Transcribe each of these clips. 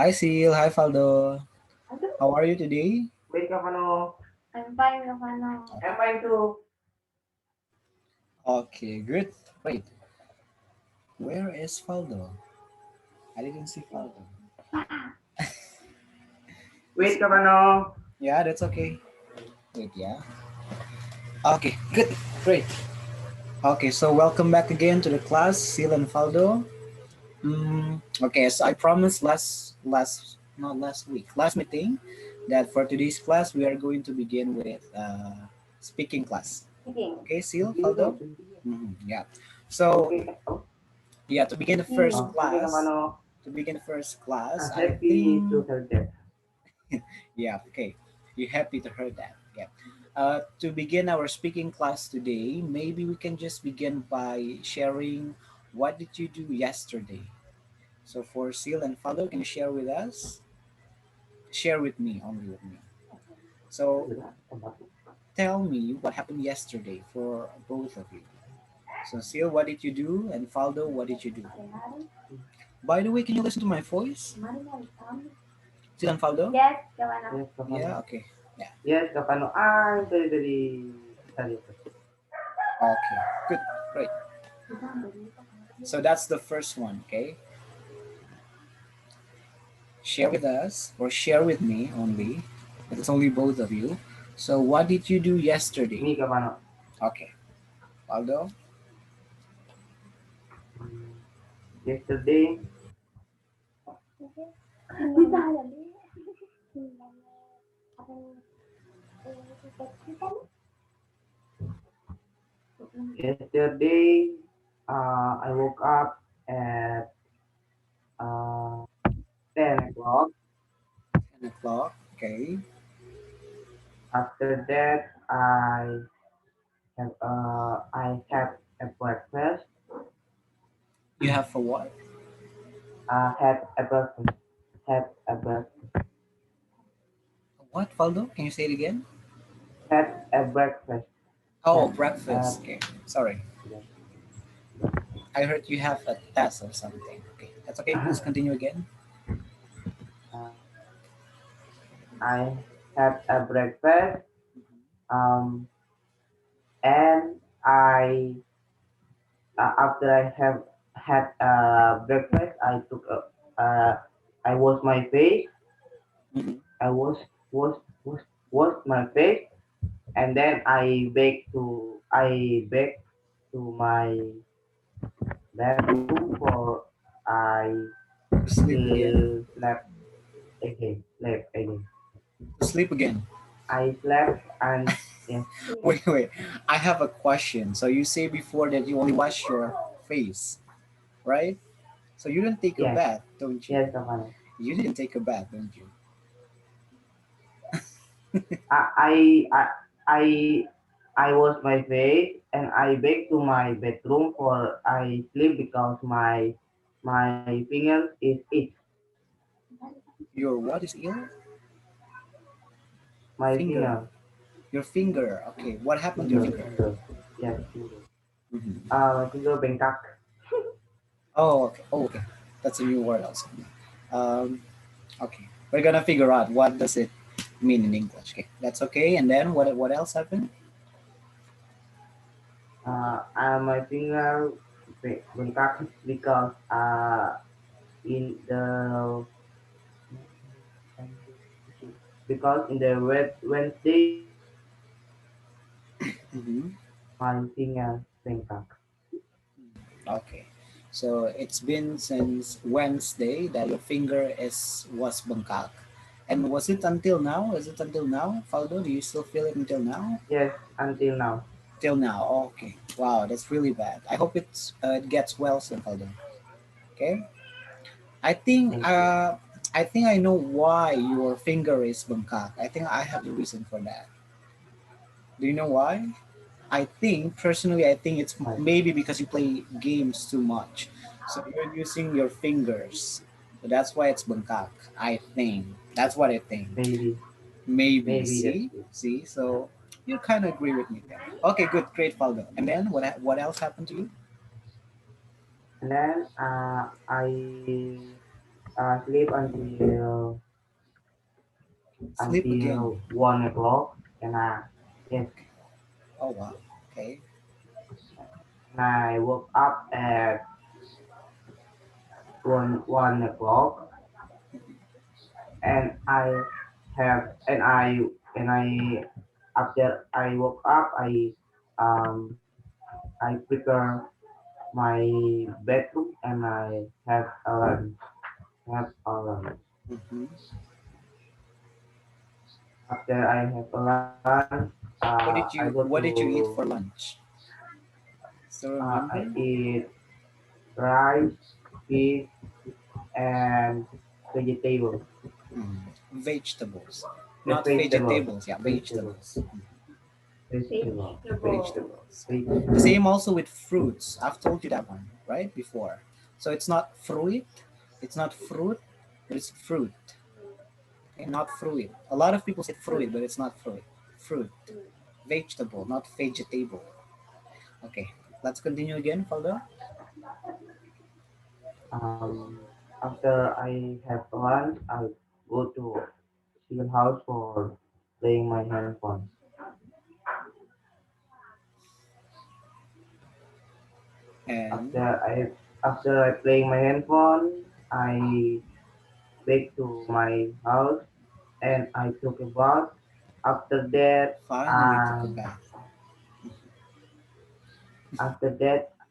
Hi, Seal. Hi, Faldo. How are you today? Wait, Kapano. I'm fine, Kapano. I'm fine too. Okay, good. Wait, where is Faldo? I didn't see Faldo. Wait, Kapano. Yeah, that's okay. Wait, yeah. Okay, good. Great. Okay, so welcome back again to the class, Seal and Faldo. Okay, so I promised not last week, last meeting, that for today's class we are going to begin with speaking class. Speaking. Okay, Seal, Speaking Faldo. to. Yeah. So Okay. Oh, yeah, to begin the first sige, class, Kapano. I Happy think to hear that. yeah, okay. You're happy to hear that. Yeah. To begin our speaking class today, maybe we can just begin by sharing what did you do yesterday. So for Seal and Follow, can you share with us? Share with me, only with me. So tell me what happened yesterday for both of you. So Seal, what did you do? And Faldo, what did you do? By the way, can you listen to my voice? Seal and Faldo? Yes, Kapano. Yes, Yeah, Kapano. okay. Yeah. Yes, Kapano. Ah, very sorry. Okay. Good. Great. So that's the first one, okay? Share with us or share with me only. It's only both of you. So what did you do yesterday? Me, Kapano. Okay. Faldo? Yesterday, yesterday, I woke up at uh, 10 o'clock. 10 o'clock. Okay. After that, I had a breakfast. You have for what? Had a breakfast. Had a breakfast. What, Faldo? Can you say it again? Had a breakfast. Oh, Had a breakfast. Okay. Sorry. I heard you have a test or something. Okay. That's okay. Please continue again. uh, I had a breakfast. Um, and after I have had breakfast, I wash my face. Mhm. I wash my face, and then I back to my bedroom for I To sleep again. slept again. To sleep again. I slept and yes, Wait. I have a question. So you say before that you only wash your face, right? So you don't take a yes, bath, don't you? yes, Kapano. You didn't take a bath, don't you? I I I I wash my face and I back to my bedroom for I sleep because my fingers is itch. Your what is ill? My Finger. finger, Your finger. Okay. What happened to your finger, finger? finger. Yes, finger. Mhm. My finger bengkak. Oh, okay. Oh, okay. That's a new word also. Um, okay. We're gonna figure out what does it mean in English. Okay, that's okay. And then what else happened? My finger bengkak because in the because in the Wednesday Mm-hmm. my finger bengkak. Okay. So it's been since Wednesday that your finger is was bangkak. And was it until now? Is it until now, Faldo? Do you still feel it until now? Yes, until now. Till now. Okay. Wow, that's really bad. I hope it gets well soon, Faldo. Okay. I think Thank you. uh I think I know why your finger is bangkak. I think I have the reason for that. Do you know why? I think it's Bye. maybe because you play games too much. So you're using your fingers. So that's why it's bangkak. I think. That's what I think. Maybe. Maybe. Maybe that's See? it. See? So you kind of agree with me there. Okay, good. Great, Faldo. And then what else happened to you? And then I sleep until Sleep again. 1 o'clock, and yes, Okay. Oh wow. Okay. and I woke up at one o'clock, and have and I after I woke up, um I prepare my bedroom and I have a lunch. Mm-hmm. After I have a lunch, I go What did you to eat for lunch? Still I remember? eat rice, fish, and vegetables. Mm. Vegetables, Yes, not vegetables, vegetables. Yeah, vegetables, vegetables. Mm. vegetables, Vegetables. Yeah. The vegetables. same also with fruits. I've told you that one right before. So it's not fruit. It's not fruit, but it's fruit. Okay, not fruit. A lot of people say fruit, but it's not fruit. Fruit. Vegetable, not vegetable. Okay, let's continue again, Faldo. Um, After I have lunch, I go to chill house for playing my handphone. And After I after I playing my handphone, I back to my house and I took a bath. After that, finally took a bath.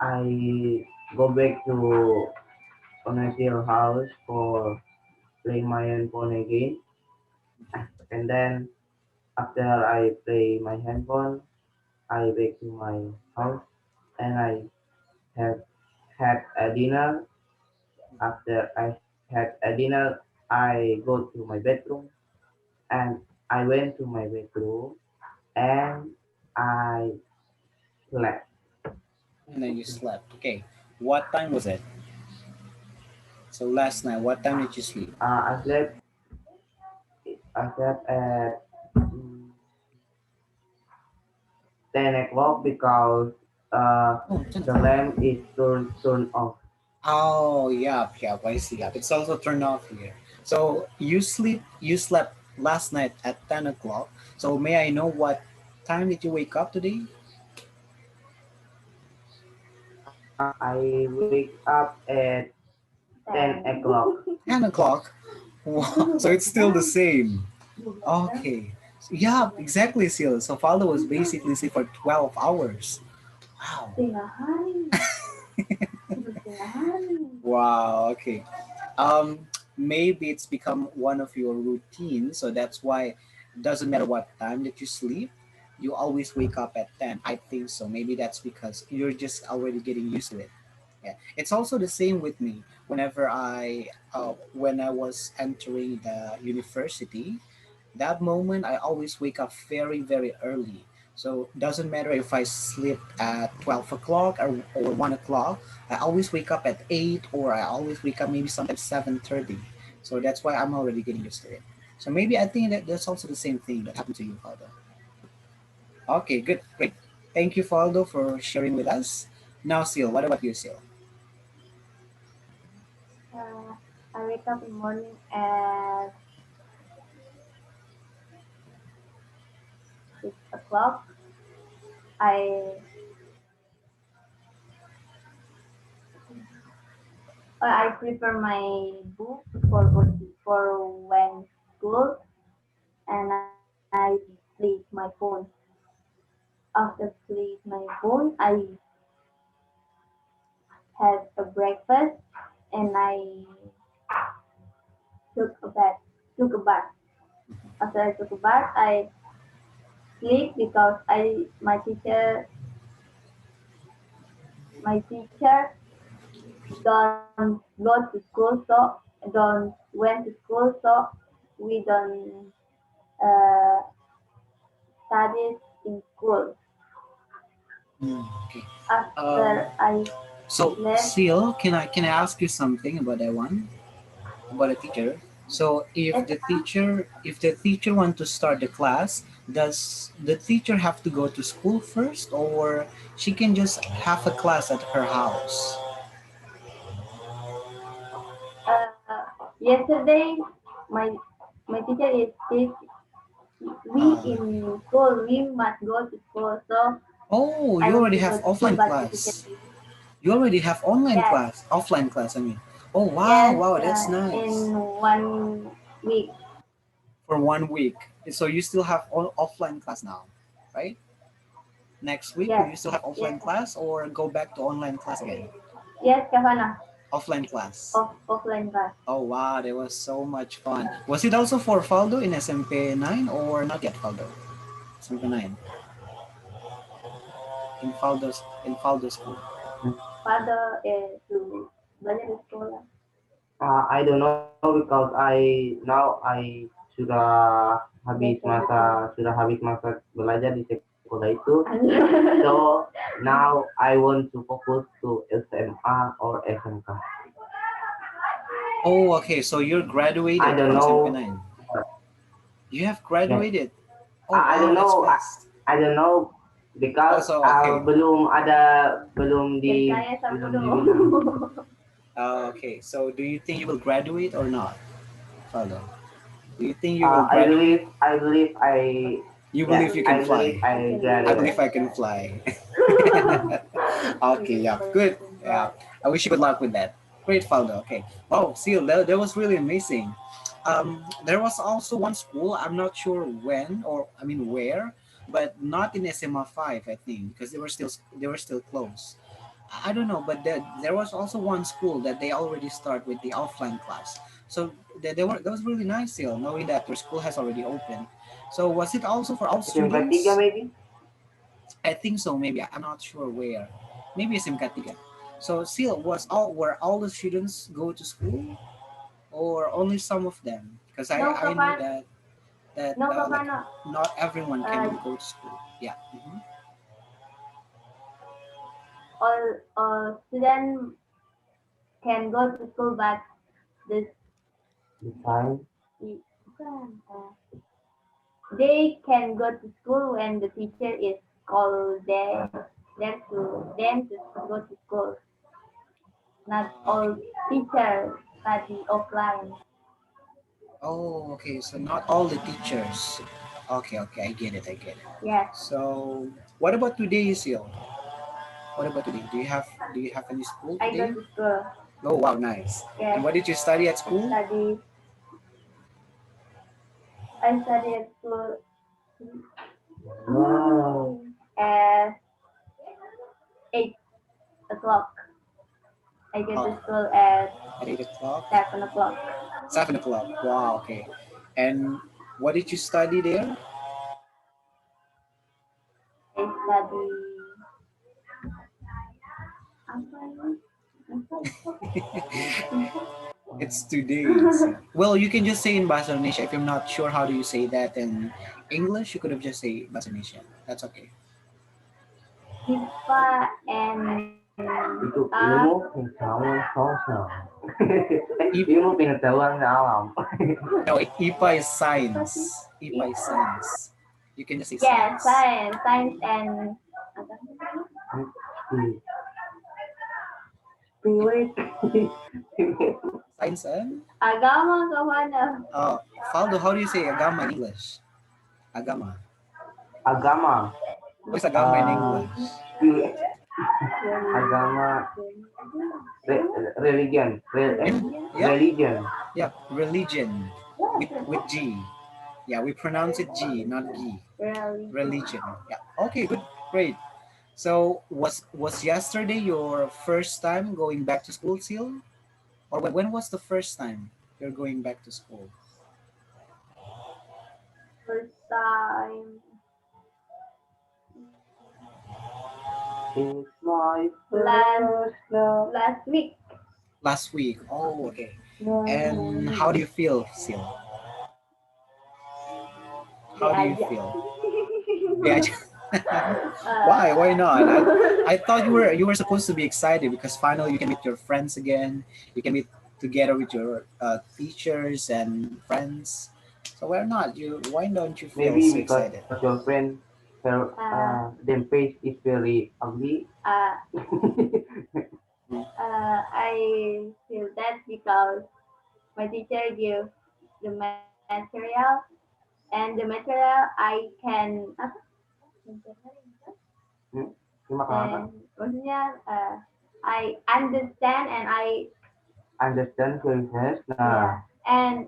I go back to Onasio house for playing my handphone again. And then after I play my handphone, I back to my house and I have had a dinner. After I had a dinner, I go to my bedroom and I went to my bedroom and I slept. And then you slept. Okay, what time was it? So last night, what time did you sleep? I slept. I slept at mm, 10 o'clock because Oh, 10 the o'clock. lamp is turned off. Oh, yeah, yeah, I see. Yeah, it's also turned off here. So you slept last night at 10 o'clock. So may I know what time did you wake up today? I wake up at 10 o'clock. 10 o'clock. Wow, so it's still the same. Okay. So, yeah, exactly, Sil. So Faldo was basically asleep for 12 hours. Wow. Wow, okay. Um, Maybe it's become one of your routines, so that's why it doesn't matter what time that you sleep, you always wake up at 10. I think so. Maybe that's because you're just already getting used to it. Yeah. It's also the same with me. When I was entering the university, that moment I always wake up very, very early. So doesn't matter if I sleep at 12 o'clock or 1 o'clock, I always wake up at 8, or I always wake up maybe sometimes 7:30. So that's why I'm already getting used to it. So maybe I think that that's also the same thing that happened to you, Faldo. Okay, good, great. Thank you, Faldo, for sharing with us. Now, Seal, what about you, Seal? I wake up in the morning at 6 o'clock. I I prepare my book for when school, and I sleep my phone. After sleep my phone, I had a breakfast and I took a bath. Took a bath. After I took a bath, I sleep because I my teacher don't go to school, so don't went to school, so we don't uh, study in school. Okay. Um, After I so, left, Seal, can I ask you something about that one? About a teacher. So if the teacher want to start the class, does the teacher have to go to school first, or she can just have a class at her house? uh, Yesterday, my my teacher is sick. We Uh, in school, we must go to school. So oh, I you want already to go have to school, offline but the teacher class. You already have online yes, class, offline class, I mean. Oh, wow, yes, wow, that's nice. in 1 week. For 1 week. So you still have offline class now, right? Next week, will Yes, you still have yes, offline class or go back to online class again? yes, Kavana, Offline class. offline class. Oh, wow, that was so much fun. Was it also for Faldo in SMP 9 or not yet, Faldo? SMP 9 in Faldo school. Father to belajar di sekolah. I don't know because I sudah habis masa belajar di sekolah itu. So now I want to focus to SMA or SMK. Oh, okay, so you're I graduated don't from SMP know. 9. You have Yes, graduated. Oh, I wow, don't that's know. fast. I don't know because Also, okay. belum Saya sama belum dibilang. dulu. Okay, so do you think you will graduate or not, Faldo? Do you think you will I graduate? believe I believe I You yes believe you can I believe fly. I I graduate. believe I can fly. Okay, yeah, good. Yeah, I wish you good luck with that. Great, Faldo. Okay. Oh, Seal, that was really amazing. There was also one school. I'm not sure when or I mean where, but not in SMA 5, I think, because they were still closed. I don't know, but there was also one school that they already start with the offline class. So that was really nice, Seal, knowing that your school has already opened. So was it also for all SMK 3 students? maybe. I think so. Maybe I'm not sure where. Maybe it's in Katiga. So still, was all were all the students go to school, or only some of them? Because I No, I know Kavan, that no, like Kavana. not everyone can Uh, go to school. Yeah. all students can go to school, but the Design. bukan, they can go to school when the teacher is called them to go to school. Not Okay. all teachers study offline. Oh, okay. So not all the teachers. Okay, okay. I get it. I get it. Yes, So what about today, Sil? What about today? Do you have any school I go today? to school. Oh, wow, nice. And Yes, what did you study at I school? study. I study at school Wow. at 8 o'clock. I go to Oh, school at at 8 o'clock. 7 o'clock. 7 o'clock. Wow. Okay. And what did you study there? I study. Apa ini? Apa itu? It's today's. Well, you can just say in Bahasa Indonesia. If you're not sure how do you say that in English, you could have just say Bahasa Indonesia. That's okay. IPA and Itu art. ilmu pengetahuan sosial. I- Ilmu pengetahuan alam. no, IPA is Apa science. sih? IPA is science. You can just say Yeah, science. science and apa? Spirit. Science and Agama kemana? uh, Faldo, how do you say agama in English? Agama. Agama. What's agama in Uh, English? agama religion Yeah, religion. yeah, religion with G. Yeah, we pronounce it G, not G. Religion. Religion. Yeah. Okay, good, great. So was yesterday your first time going back to school, Seal? Or when was the first time you're going back to school? First time It's my last first love. last week. Last week. Oh, okay. And how do you feel, Seal? How do you Diajak. feel? Yeah. Uh, Why? Why not? I thought you were supposed to be excited because finally you can meet your friends again. You can meet together with your teachers and friends. So why not? Why don't you feel Maybe so because excited? your friend uh, them face is very ugly. I feel that because my teacher give the material, and the material I can apa? Hmm? Makan apa? Maksudnya I understand and I Understand curious. yeah, Nah, and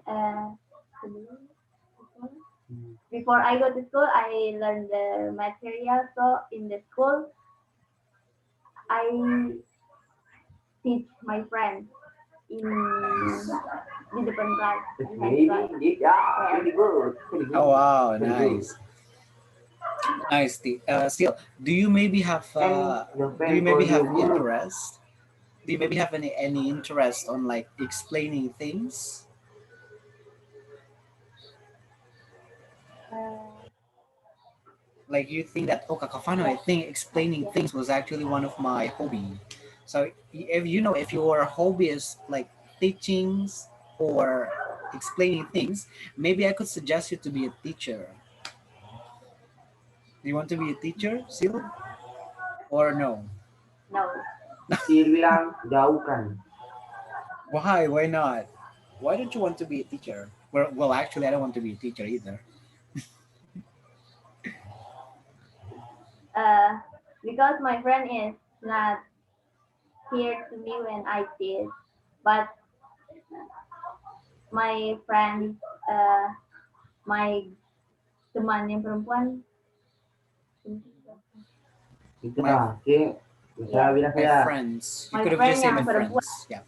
hmm, before I go to school I learn the material, so in the school I teach my friends in Nice. di depan kelas, it's behind maybe class. this. Yeah, Yeah. pretty good. Pretty Oh good. wow, Pretty good. nice, nice. Still, do you maybe have And your do you friend maybe call you have guru. interest? Do you maybe have any interest on like explaining things? Uh, Like you think that, oh Kakafano, I yeah, think explaining yeah. things was actually one of my hobby. So if you know if your hobby is like teachings or explaining things, maybe I could suggest you to be a teacher. Do you want to be a teacher, Sil? Or no? No, Dia bilang jauhkan. Why? Why not? Why don't you want to be a teacher? Well, actually, I don't want to be a teacher either. uh, because my friend is not here to me when I teach, but my friend, uh, my teman yang perempuan, Itulah. My Oke. Bisa yeah, bilang my saya. friends. You my could have just friend said my yang perempuan, friends. Yeah,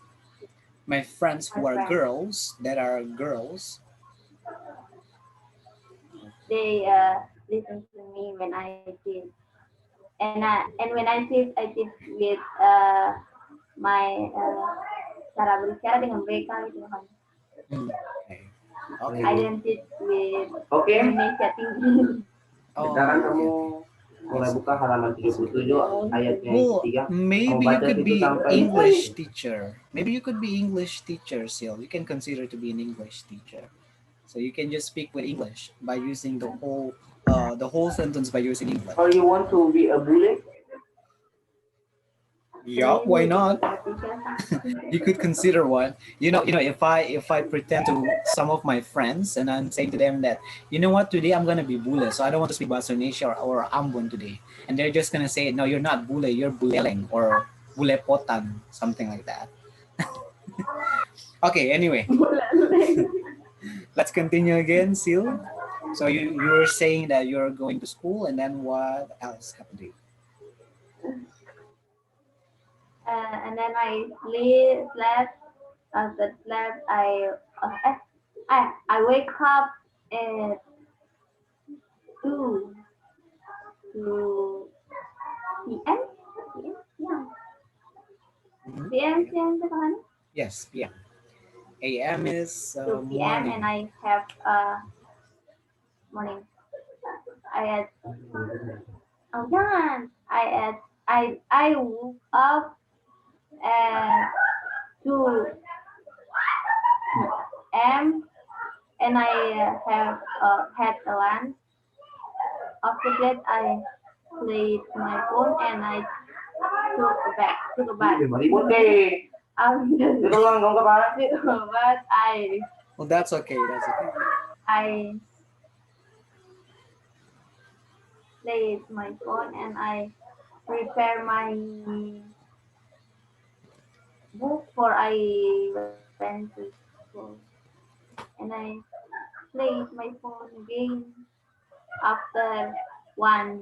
my friends my who are friend, girls that are girls. they listen to me when I teach, and when I teach with my cara berbicara dengan mereka gitu kan. Mm, okay. Very I Okay. good. didn't teach with Oke. Indonesia tinggi. Sekarang Oh, okay, kamu okay. I mulai see. buka halaman I see. 37 ayatnya yang Well, ketiga. Kamu maybe you baca could situ be sampai English teacher. Maybe you could be English teacher still. You can consider to be an English teacher. So you can just speak with English by using the whole sentence by using English. or you want to be a bully? Yeah, why Maybe not? artikel You could consider one. If I pretend to some of my friends and I'm saying to them that what today I'm gonna be bule, so I don't want to speak Bahasa Indonesia or Ambon today, and they're just gonna say no, you're not bule, you're buleleng or bulepotan, something like that. Okay, anyway, bulan. let's continue again, Sil. So you were saying that you're going to school, and then what else happened to you? And then I slept. After slept, I wake up at 2 p.m. Yeah, Mhm. p.m. PM. siang itu kan? Yes, PM. AM is 2 p.m. and morning. I have morning. I had oh jangan. I woke up at 2 p.m. and I have had a lunch. After that, I played my phone and I took a bath. 5.000 deh. After Itu lang, dong kapan? took a bath, Well, that's okay. That's okay. I played my phone and I prepare my book for I went to school. And I played my phone again after 1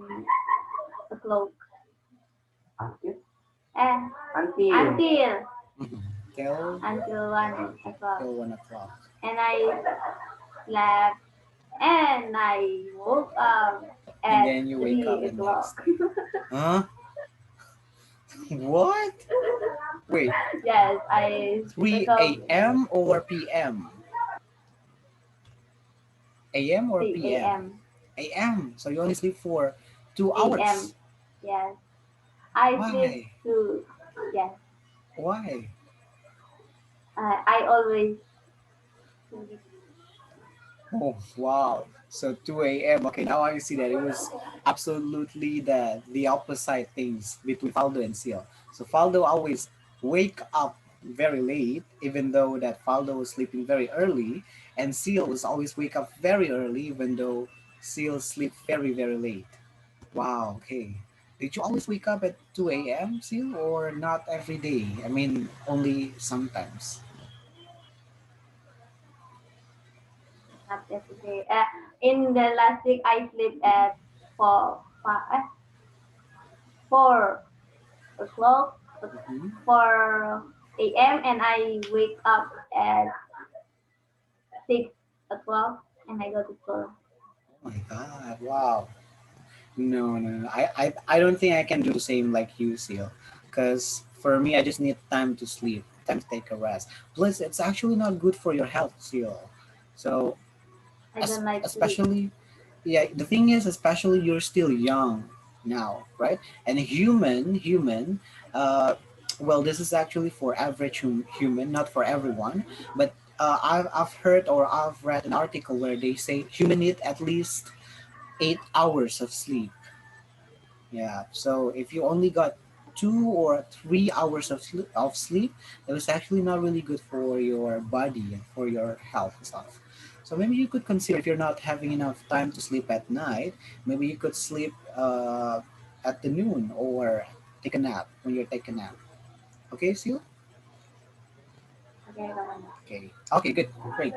o'clock. Akhir. Eh, Until. Mhm. Till until 1 o'clock. till 1 o'clock. And I slept and I woke up And at then you wake up three the next o'clock. day. Huh? What? Wait, Yes, I wake 3 up at a.m. or p.m.? A.m. or 3 p.m.? a.m. A.m. So you only sleep for 2 hours. a.m. Yes, I sleep Why? to yes. Why? I always sleep. Oh, wow. So 2 a.m. Okay, now I see that it was absolutely the opposite things between Faldo and Seal. So Faldo always wake up very late, even though that Faldo was sleeping very early, and Seal was always wake up very early, even though Seal sleep very, very late. Wow, okay. Did you always wake up at 2 a.m., Seal, or not every day? I mean, only sometimes. Not every day. In the last week, I sleep at 4 o'clock, Hmm. 4 a.m., and I wake up at 6 o'clock, and I go to school. Oh my God, wow. No, no, no. I don't think I can do the same like you, Seal. Because for me, I just need time to sleep, time to take a rest. Plus, it's actually not good for your health, Seal. So, I don't like sleep. especially, yeah, the thing is, especially you're still young now, right? And human, uh, well, this is actually for average human, not for everyone. But I've heard or I've read an article where they say human need at least 8 hours of sleep. Yeah. So if you only got 2 or 3 hours of sleep, it was actually not really good for your body and for your health and stuff. So maybe you could consider if you're not having enough time to sleep at night, maybe you could sleep at the noon or take a nap when you're taking a nap. Okay, Seal? Okay, kawan. Okay. Okay, good. Great.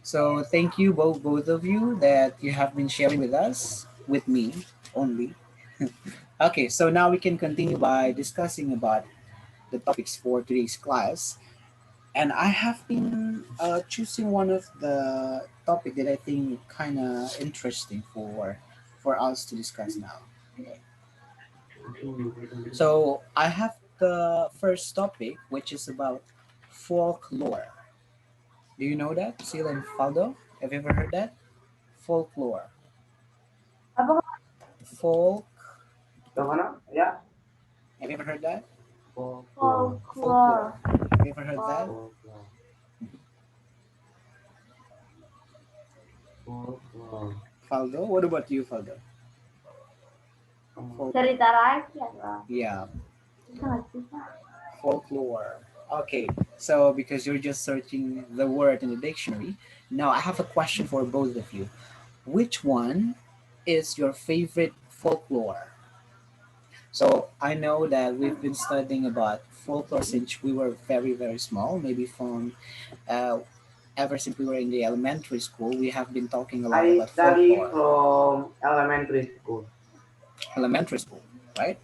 So thank you both of you that you have been sharing with us, with me only. Okay, so now we can continue by discussing about the topics for today's class. And I have been choosing one of the topic that I think kind of interesting for us to discuss now. Okay. So I have the first topic, which is about folklore. Do you know that, Sil and Faldo? Have you ever heard that? Folklore. Apa Folk. Yang mana? Ya. Have you ever heard that? Folklore. Folklore. folklore? Have you ever heard that? Folk, Folklore. Folklore. Faldo? What about you, Faldo? Folk. cerita rakyat lah. Yeah, Bisa nggak sih? folklore. Okay, so because you're just searching the word in the dictionary, now I have a question for both of you. Which one is your favorite folklore? So I know that we've been studying about folklore since we were very, very small, maybe from uh, ever since we were in the elementary school, we have been talking a lot I about study folklore. from elementary school. Elementary school, right?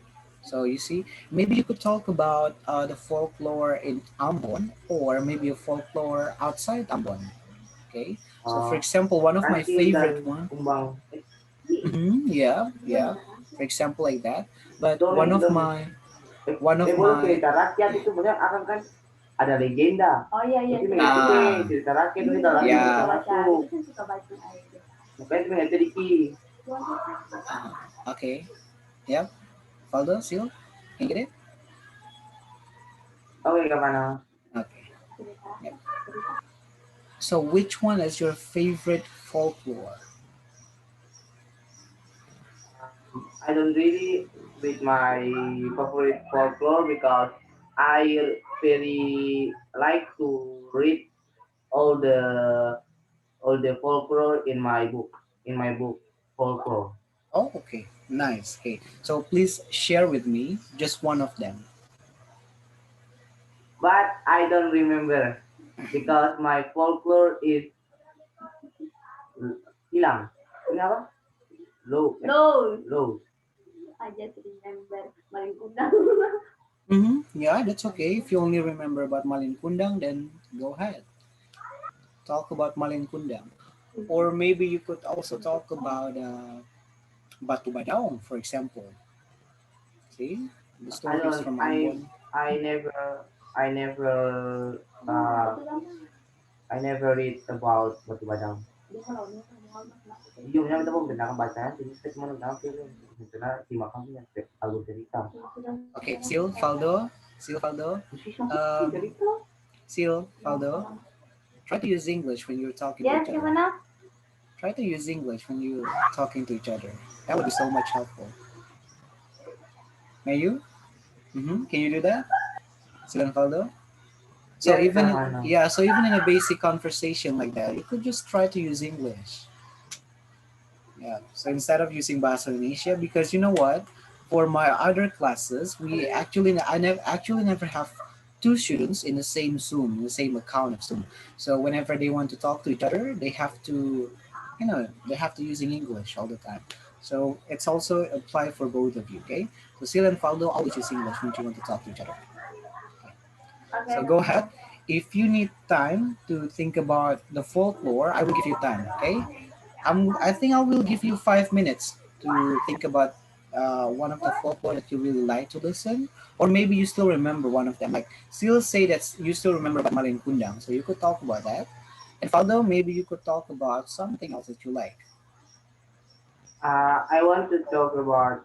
So you see, maybe you could talk about the folklore in Ambon or maybe a folklore outside Ambon. Okay, so for Uh, example, one of my Kancing favorite dan one, Kumbang. yeah, yeah, for example like that. But Dongeng, dongeng. one of Boleh my, cerita rakyat itu banyak akan kan ada legenda. Oh iya iya Jadi cerita mengerti rakyat. ah, cerita rakyat itu Ini dalam aku itu suka yeah, baca, masuk. itu kan suka baca aja. Makanya itu mengerti diki. okay, yeah, Faldo, Seal, can you get it? Oke, kemana? Okay, Cerita yep. cerita. So which one is your favorite folklore? I don't really with my favorite folklore because I very like to read all the all the folklore in my book folklore. Oh, okay, nice. Okay, so please share with me just one of them. But I don't remember because my folklore is hilang. Ini apa? Low. Low. Low. I just remember maling kundang. Mm-hmm. Yeah, that's okay. If you only remember about Malin Kundang, then go ahead. Talk about Malin Kundang. Or maybe you could also talk about Batu Badaong, for example. See? The I stories don't from Ambon. I never I never uh I never read about Batu Badang. Yung yang kita pun bentang bacaan jadi kita cuma nang film misalnya di makam yang alur cerita. Okay, Sil, Faldo. Sil, Faldo. Susah sih Um, cerita. Sil, Faldo. Try to use English when you're talking to Yes, each other. gimana? Try to use English when you're talking to each other. That would be so much helpful. May you? Mm-hmm. Can you do that? Sil and Faldo? So Yes, even Kahana. yeah, so even in a basic conversation like that, you could just try to use English. Yeah. So instead of using Bahasa Indonesia, because you know what, for my other classes, we actually actually never have two students in the same Zoom, in the same account of Zoom. So whenever they want to talk to each other, they have to, they have to using English all the time. So it's also apply for both of you. Okay. So Sil and Faldo always use English when you want to talk to each other. So Okay. go ahead. If you need time to think about the folklore, I will give you time. Okay. I think I will give you 5 minutes to think about one of the folklore that you really like to listen, or maybe you still remember one of them. Like still say that you still remember about Marin Kundang, so you could talk about that. And Faldo, maybe you could talk about something else that you like. I want to talk about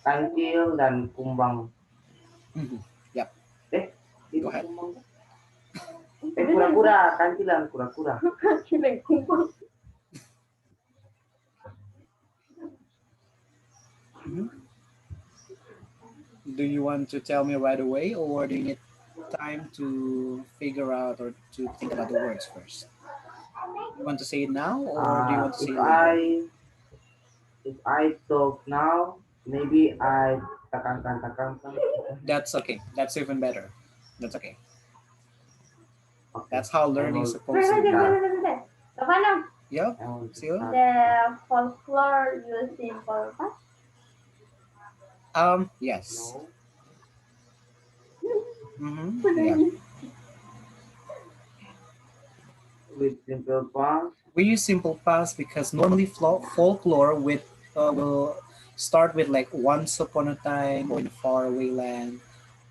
kancil dan kumbang. Hmm. Yep. Eh, Go itu ahead. kumbang. Kura-kura, kancilan, kura-kura. Hmm. Do you want to tell me right away, or do you need time to figure out or to think about the words first? You want to say it now, or do you want to say If it later? I talk now, maybe I tekankan. That's okay. That's even better. That's okay. Okay, That's how I learning is will supposed to be. start. Stefano, Yep. I want to See you. start. the folklore use simple past. Yes. No, Mm-hmm. Yeah. with simple past. We use simple past because normally folklore with will start with like once upon a time or in a faraway land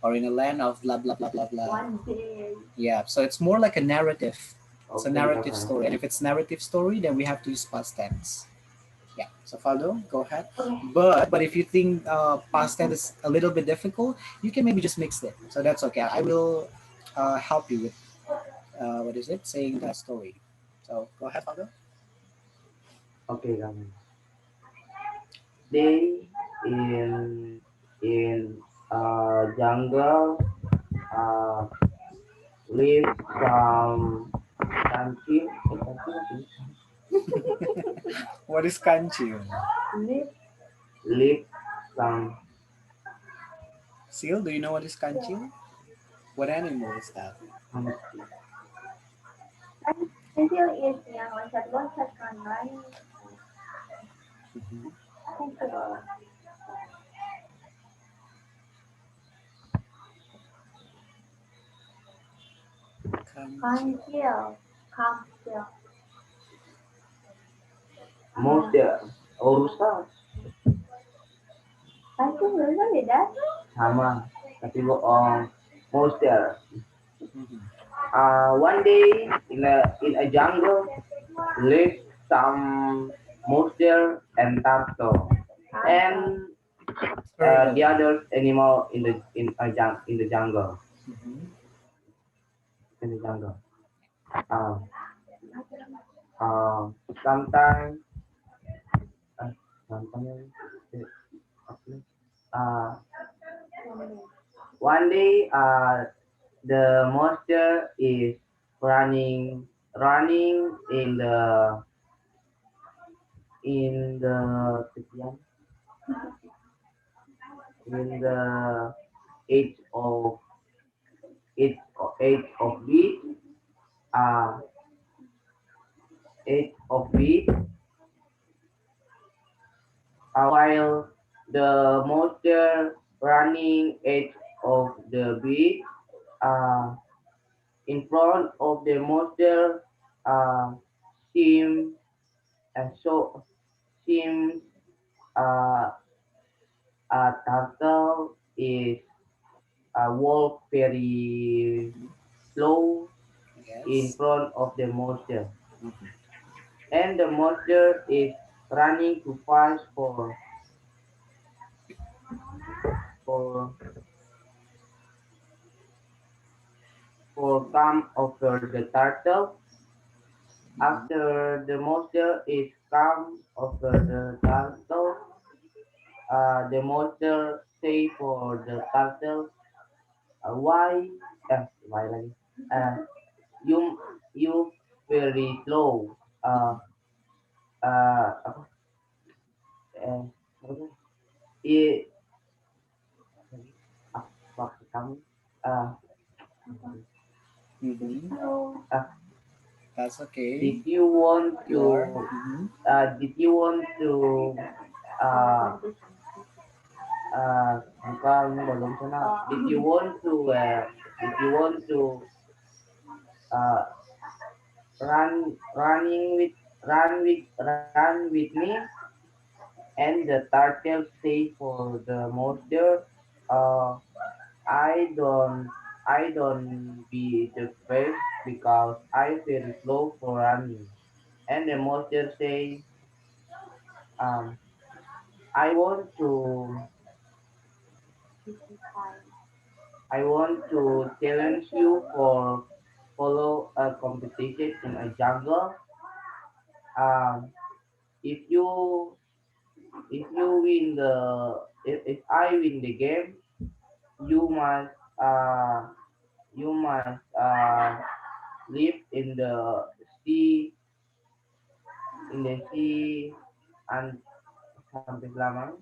or in a land of blah blah blah blah blah. One day. Yeah. So it's more like a narrative. It's a Okay, narrative okay. story, and if it's narrative story, then we have to use past tense. Yeah. So Faldo, go ahead. Okay. But if you think past tense is a little bit difficult, you can maybe just mix it. So that's okay. I will help you with what is it? Saying that story. So go ahead, Faldo. Okay, kami. They in jungle uh, live some country, What is kanchi? Live. live some Seal, do you know what is kanchi? What animal is that? country. Pensil is yang loncat-loncat kan main. Mhm. Pensil. Kanchi. Kancil. Kancil. Monster, urusan Kancil bener beda. sama, tapi bohong. Monster. Mhm. One day in a jungle lives some monster and turtle Turtle. and the Turtle. other animal in the jungle Mhm. in the jungle. Uh, uh, sometimes uh, sometimes uh, one day the monster is running in the tepian, in the edge of edge of beach, uh edge of beach, while the monster running edge of the beach, uh in front of the monster uh seem so seems uh a turtle is walk very Mhm. slow in Yes. front of the monster, Mhm. and the monster is running too fast for come over the turtle. Mhm. After the monster is come over the turtle, the monster say for the turtle, why? Why lagi? uh, you you very slow. Apa? Apa tuh? I, apa kamu? Uh, Mm-hmm. uh, That's did okay. you want You are. to? Mm-hmm. Did you want to? Uh, bukan belum sana. Did you want to? Did you want to? Uh, run with me? And the turtle say for the monster, uh, I don't I don't be the first because I very slow for running. And the monster say, um, I want to I want to challenge you for follow a competition in a jungle. Um, if you if you win if I win the game, you must you must live in the sea and sampai selamanya.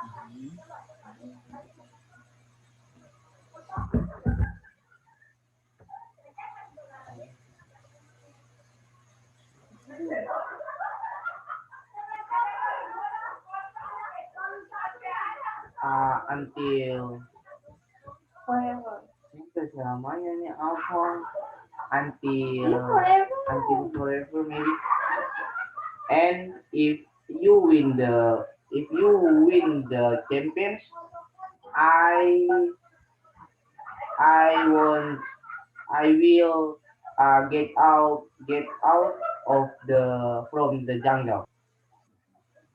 Mm-hmm. Until Forever. sampai selamanya nih apa Yeah, until until forever. forever maybe. And if you win the champions, I I want I will get out of the from the jungle.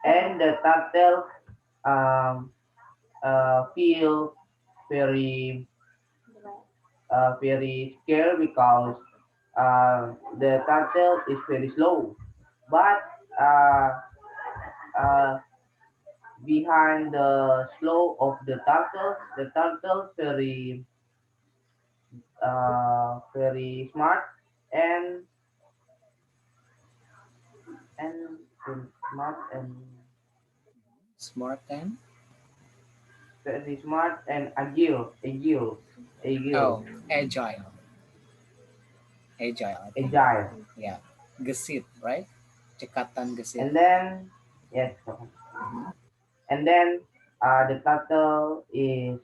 And the turtle um, feel very very scared because the turtle is very slow. But uh, uh, behind the slow of the turtle very smart and and very smart and Smart then. very smart and agile, Oh, agile. Agile, I think. agile. Yeah. Gesit, right? Cekatan gesit. And then yes, Mm-hmm. and then the turtle is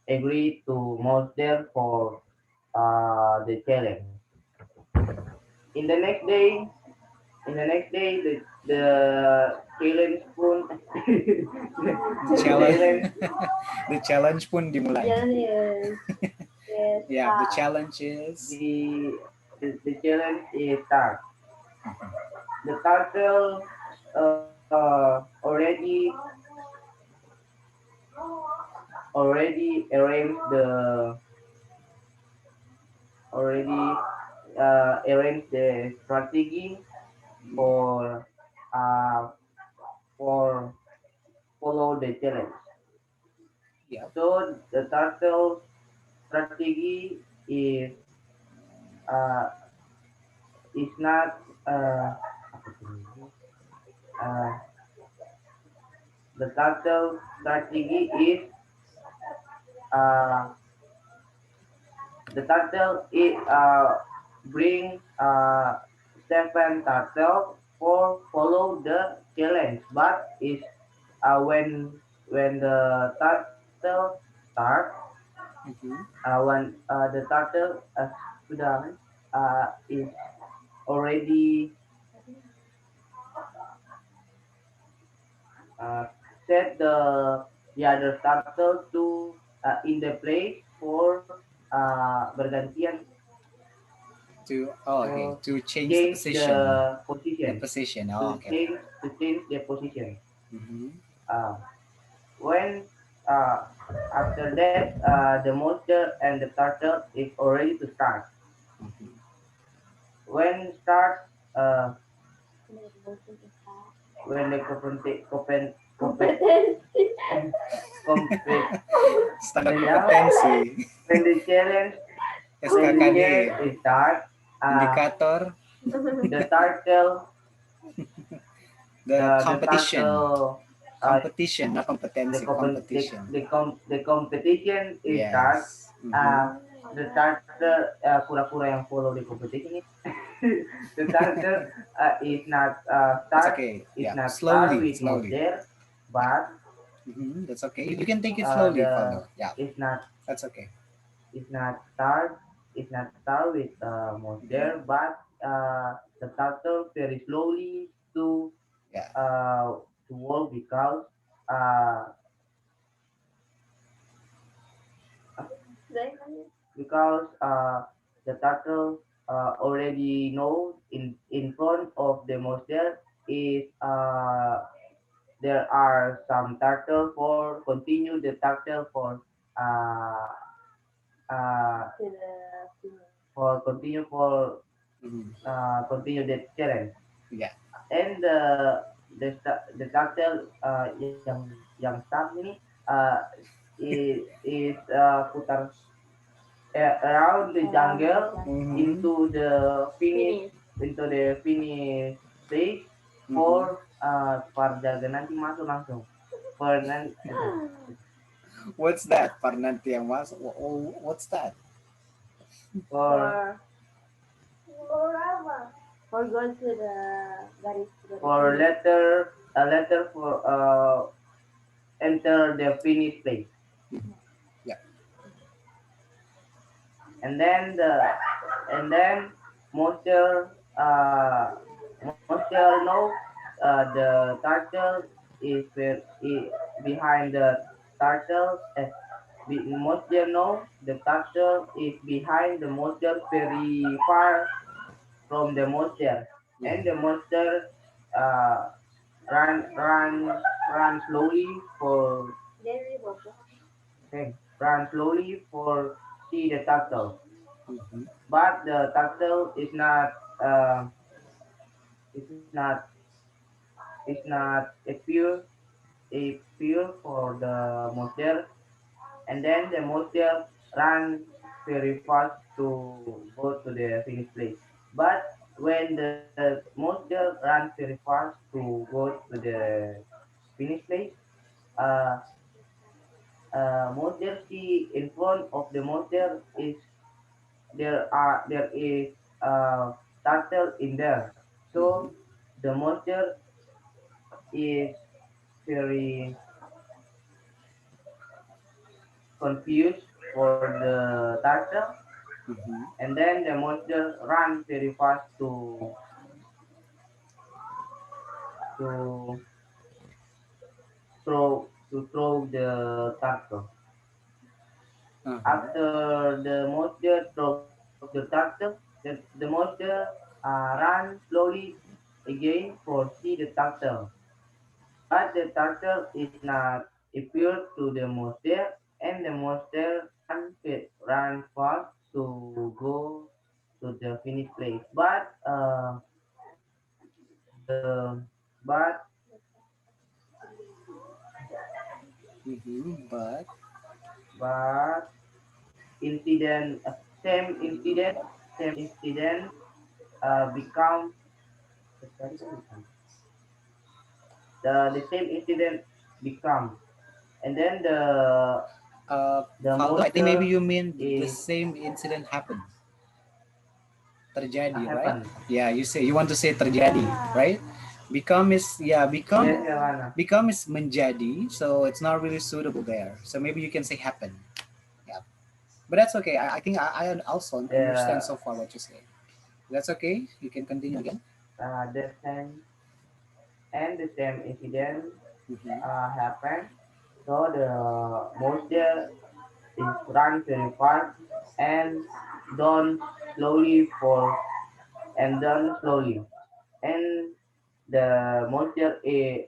agreed to monster for the challenge. In the next day, the challenge spoon, The the challenge, challenge, the challenge pun dimulai. Yes, yes, yes, Yeah, the challenge is. the the challenge is start. Mhm. The turtle already arranged already arranged the strategy Mhm. for uh, for follow the challenge. Yep. So the turtle strategy uh, is not apa tuh ini? uh, the turtle strategy is uh, the turtle is bring seven turtle for follow the challenge, but is when the turtle start Mm-hmm. when the turtle sudah is already uh, set the other turtle to in the place for bergantian To oh, okay, for to change the change position. the The position position. Oh, okay, okay. to change the position. Mm-hmm. Uh, when uh, after that the monster and the turtle is already to start. Mm-hmm. When start when the compete competency. compete Standar And now, kompetensi. when the challenge when the SKKD. challenge is start, uh, Indikator the turtle the the competition. turtle Competition, not competency, competition. the competition is start. Yes. Mm-hmm. Uh, the turtle kura-kura yang follow the competition is the turtle is not That's start okay. is Yeah. not start Slowly, with slowly. monster, Yeah. but That's okay. You can take it slowly, the follow. Yeah. is not That's okay. is not start is not start with Mm-hmm. monster, but the turtle very slowly Yeah. to walk uh, because the turtle already know in front of the monster is there are some turtle uh, uh, for continue for Mm-hmm. continue the challenge Yeah. and the turtle yang start ini is putar around the jungle Mm-hmm. into the finish Finish. into the finish place Mm-hmm. for Parjaga nanti masuk langsung for What's that? Parnanti yang mas? What's that? for For for go to the garis for finish. letter a letter for enter the finish place Mhm. Yeah. and then monster monster know the turtle behind the turtle monster know the turtle is behind the monster very far from the monster and the Mm-hmm. monster uh, run slowly for run slowly for see the turtle Mm-hmm. but the turtle is not is not a pure for the monster and then the monster run very fast to go to the finish place but when the monster run very fast to go to the finish place uh, monster see in front of the monster is there is a turtle in there so Mm-hmm. the monster is very confused for the turtle Mm-hmm. and then the monster run very fast to throw the turtle. Uh-huh. After the monster throws the turtle, the monster run slowly again for see the turtle. But the turtle is not appear to the monster, and the monster run fast to go to the finish place. The but Mm-hmm. But but incident same incident become the same incident become and then the Faldo, I think maybe monster you mean the is same incident happened. Terjadi, right? happen. Yeah, you want to say terjadi, right? Become is yeah, Yes, Joanna. become is menjadi, so it's not really suitable there. So maybe you can say happen. Yeah. But that's okay. I think I also understand The so far what you say. That's okay. You can continue again. the same and the same incident Mm-hmm. happened. So the monster is run very fast and done slowly for and done slowly. And the monster is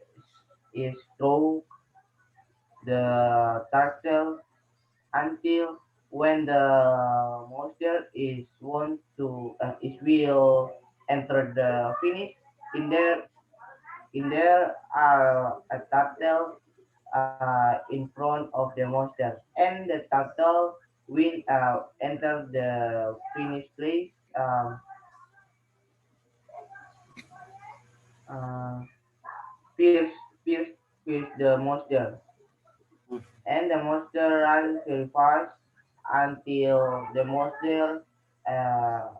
throw the turtle until when the monster is want to is will enter the finish in there are a turtle in front of the monster, and the turtle will enter the finish place. Uh, pierce, pierce, pierce the monster, Mm. and the monster runs very fast until the monster uh,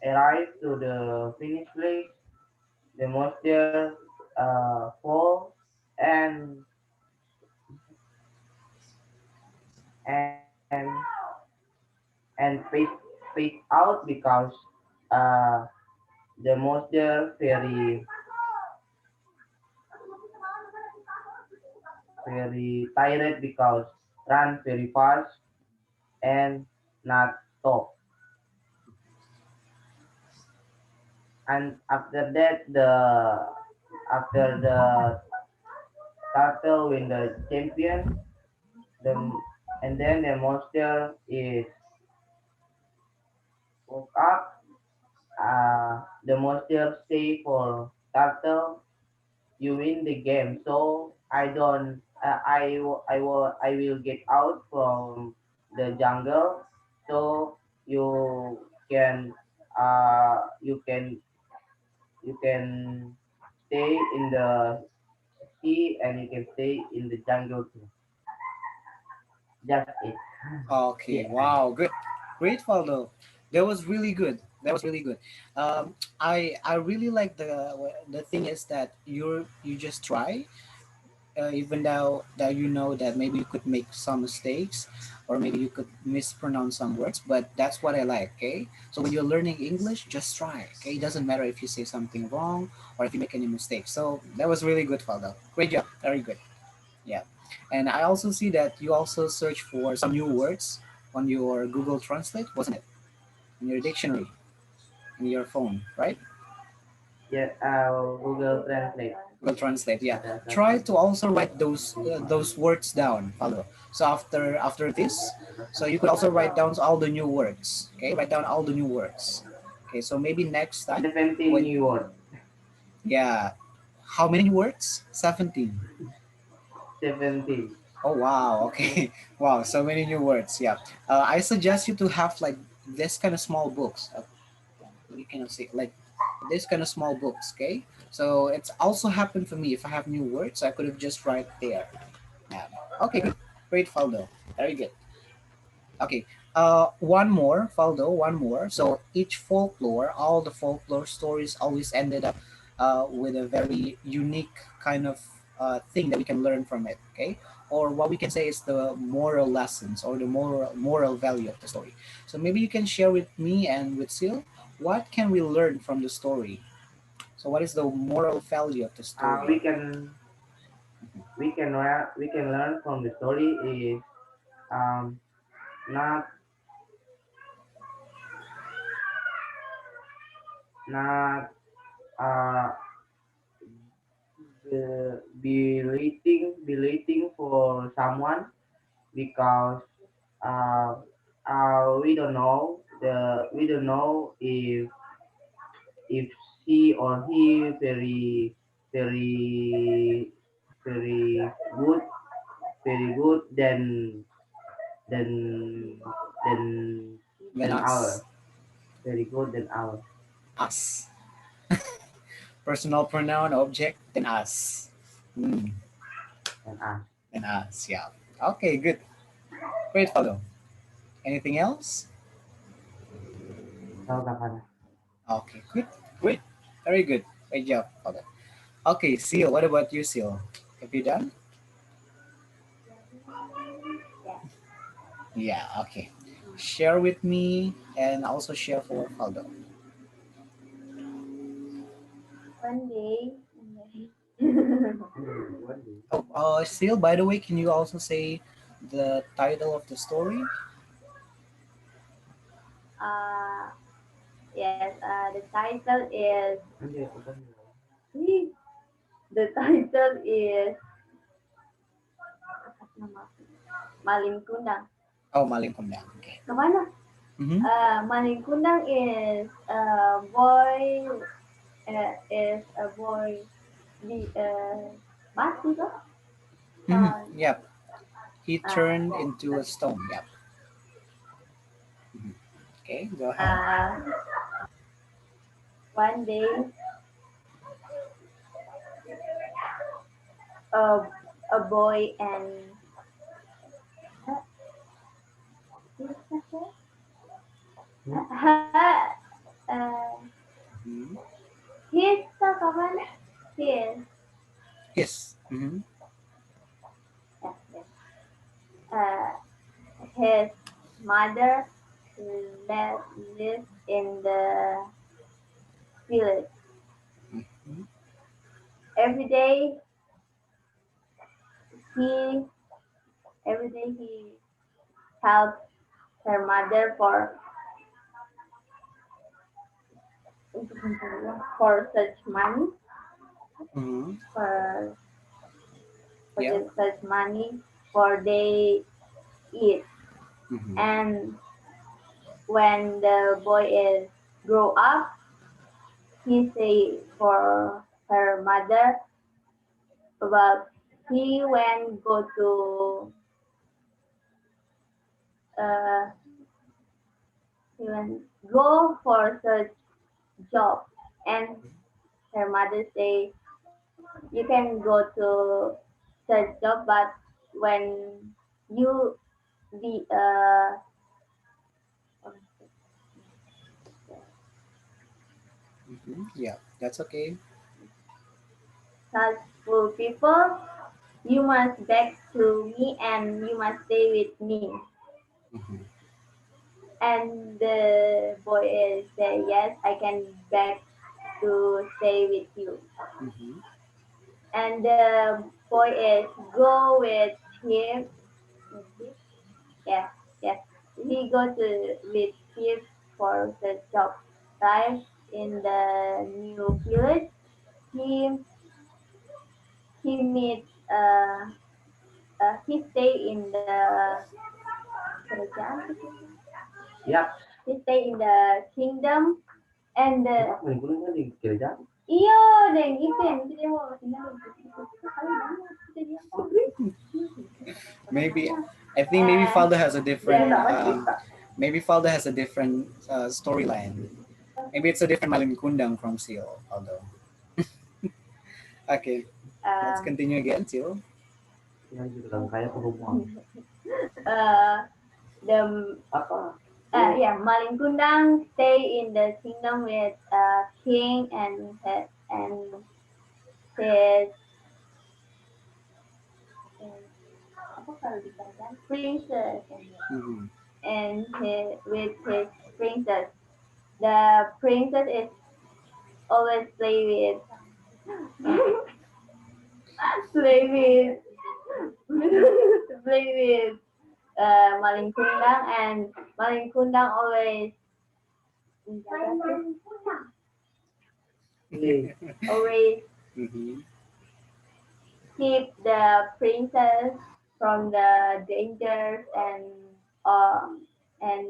arrives to the finish place. The monster falls and and face out because uh, the monster very tired because run very fast and not stop. And after that, the turtle win the champion. The and then the monster is woke up. The monster say for turtle, you win the game. So I don't. I will get out from the jungle. So you can you can stay in the sea and you can stay in the jungle too. Just it. Okay, Yeah. wow, good, great, Faldo. That was really good. That was really good. I really like the thing is that you just try, even though that you know that maybe you could make some mistakes, or maybe you could mispronounce some words. But that's what I like. Okay, so when you're learning English, just try. Okay, it doesn't matter if you say something wrong or if you make any mistakes. So that was really good, Faldo. Great job. Very good. Yeah. And I also see that you also search for some new words on your Google Translate, wasn't it? In your dictionary, in your phone, right? Yeah. Google Translate. Google Translate, yeah. Ada Try to translate. also write those words down, follow. So after this, so you could also write down all the new words. Okay, write down all the new words. Okay, so maybe next time 17 when new words. yeah, how many words? 17. 17. Oh wow, okay. Wow, so many new words. Yeah. I suggest you to have like this kind of small books. You cannot say like this kind of small books, okay? So it's also happened for me. If I have new words, I could have just write there. Yeah. Okay, good. Great, Faldo. Very good. Okay. One more, Faldo, one more. So each folklore, all the folklore stories always ended up with a very unique kind of thing that we can learn from it, okay? Or what we can say is the moral lessons or the moral value of the story. So maybe you can share with me and with Sil, what can we learn from the story? So what is the moral value of the story? We can we can learn from the story is um not not uh belating for someone because uh we don't know if she or he very very good very good than than Than than us. ours, very good than ours. Us. Personal pronoun object, then us. Hmm. And us. Then us, yeah. Okay, good. Great, follow. Anything else? So kakak, Okay, good. Great. Very good. Great job, follow. Okay, Seal, what about you, Seal? Have you done? Yes. Yeah, okay. Share with me and also share for Faldo. One day. one day. Oh, Seal, by the way, can you also say the title of the story? uh, yes. The title is. Hindi ako ba nila? The title is Maling Kundang. Oh, Maling Kundang. Okay. Kemana? Mm-hmm. Maling Kundang is a boy. Is a boy di mati toh? Yep. He turned uh, into a stone. Yep. Mhm. Okay, go ahead. uh, one day, a, a boy and Hmm? Mhm. his kawan his Yes. uh, his mother lives in the village. Mhm. Every day he every day he helps her mother for such money Mhm. for Yeah. such money for they eat. Mhm. And when the boy is grow up, he say for her mother about he when go to uh, he when go for such job, and her mother say you can go to such job, but when you be Yeah, that's okay. successful people, you must back to me and you must stay with me. Mhm. And the boy is say yes, I can back to stay with you. Mhm. And the boy is go with him, yeah, yes. He go to with him for the job, right? In the new village, he he meet he stay in the kerajaan, Yap. he stay in the kingdom and Emang lingkungan kan di gereja? iya deh gitu ya nanti dia mau tinggal di situ kali banyak kita dia Maybe I think maybe and Faldo has a different the maybe Faldo has a different storyline. Maybe it's a different Malin Kundang from Seal, Faldo. Okay, let's um, continue again, Seal. Yang gitu kan kayak perempuan. uh, the Apa? yeah, Malin Kundang stay in the kingdom with king and his apa kalau di kerajaan princess Mm-hmm. and with his princess. The princess is always play with play with Malin Kundang, and Malin Kundang always Mm-hmm. keep the princess from the dangers uh, and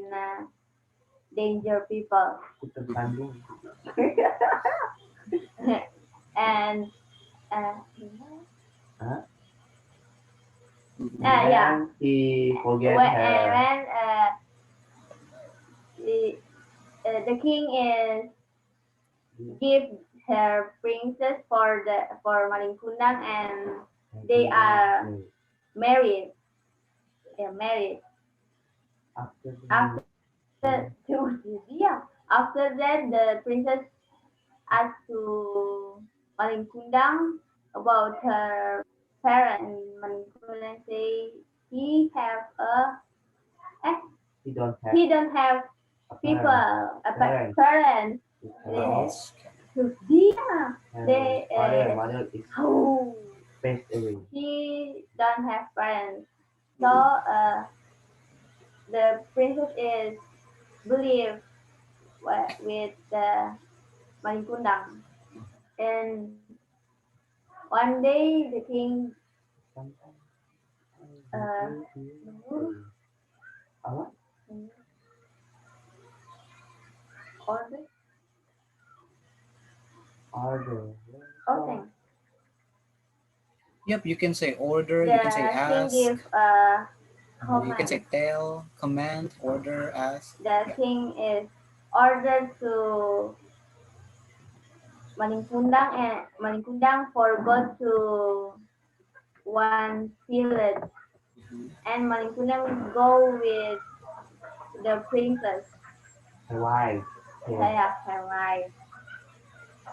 danger people. Kuter tanding. and Hah? Mm-hmm. And yeah, then he forget her. when the, the king is give her princess for Malingkundang, and they are And married. They're married. after the After yeah, after that the princess asked to Malingkundang about her parents. Malingkundang say he have eh, he don't have he don't have a people parent. Parents. parents. They, Parents. yeah, And they father and mother is oh, passed away. he don't have parents. So Mm-hmm. the princess is believed with the Manikundang. And one day the king Sometimes I uh, want to say, apa? order Order. oh thanks. Yep, you can say order, you can say The king ask, give a you can say command. tell, command, order, ask. The Yeah. king is ordered to Maningkundang for go to one village, Mhm. and Maningkundang go with the princess. Why? Yeah. Saya wife.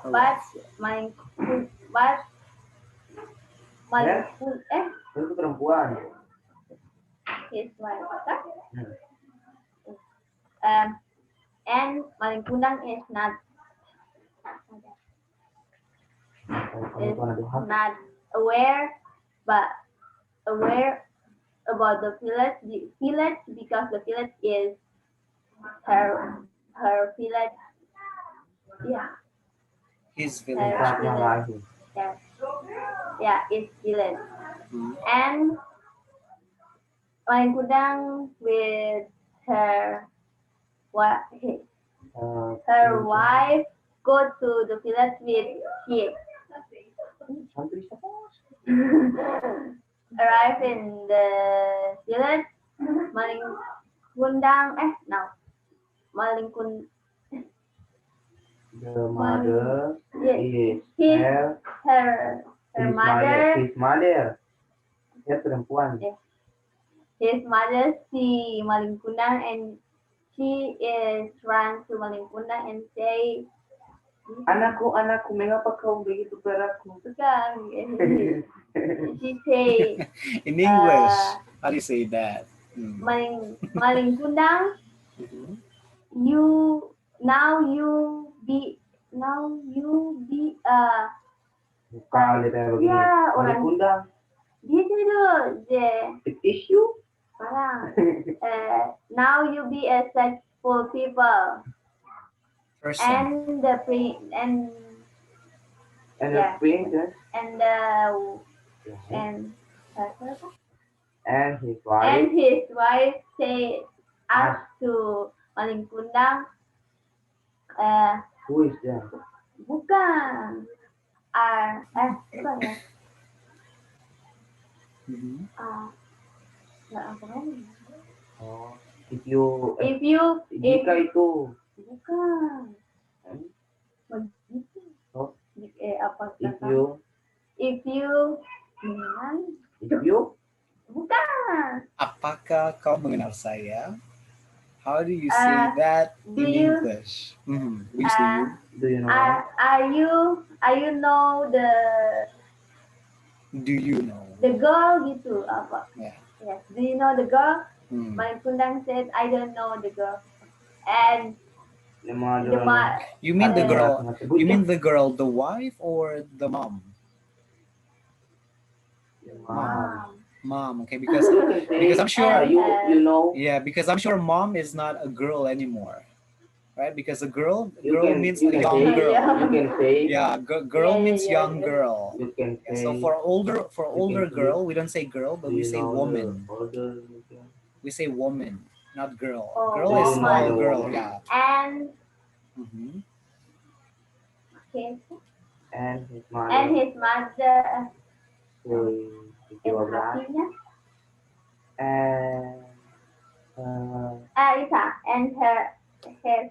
Her But wife. but Then, Malingkund itu perempuan. his wife. Okay? Hmm. Um, and Malingkundang is Kamu tuh anak Tuhan. not aware, but aware about the village because the village is her village. Yeah, His her village. Tempatnya village. lahir. Yes, yeah, it's village. Mhm. And Malingkundang with her what her Princess. wife go to the village with sheep. Santri siapa? Arrive in the village. Malingkundang no Malingkund The Maling mother yes, is his her, her his mother. mother His mother. Dia perempuan. yes, his mother see Malingkundang and she is run to Malingkundang and say Anakku, anakku, mengapa kau begitu peraku? bukan she say In English, uh, how do you say that? Mm. Malingkundang Mhm. you now you be Bukan, dia tanya begini. ya Mari orang kundang. dia dulu je It is you. parang now you be a successful people Person. and the And the yeah princess and the yeah, and and his and wife his wife say ask asked, to Malingkundang uh, who is there? bukan bukan ya Mhm. nggak apa kan Oh, if you, if you if jika itu, bukan hmm? begitu Oh, apa if kata you, if you if you, bukan Apakah kau mengenal saya? How do you say uh, that do in you English? Mhm. We use the you. do you know what? are you know Do you know? the girl gitu apa Yeah. yes do you know the girl Hmm. my kundang said I don't know the girl and The mother the ma You mean the hatinya girl? sangat You terguncang. mean the girl, the wife, or the mom? The Mom. mom. Mom. Okay, You can because say, I'm sure. and you know, Yeah, because I'm sure mom is not a girl anymore, right? Because you girl can means you a can young say, girl. you yeah can say, Yeah, girl yeah yeah means yeah young yeah girl. you can Yeah, so say, for you can older say, girl, we don't say girl, do but we you say know the woman. older? We say woman, not girl. oh Girl Do is you know small the woman girl. woman? Yeah. and Hmm. his And his and mother his mother say and 12 hatinya and Isa and his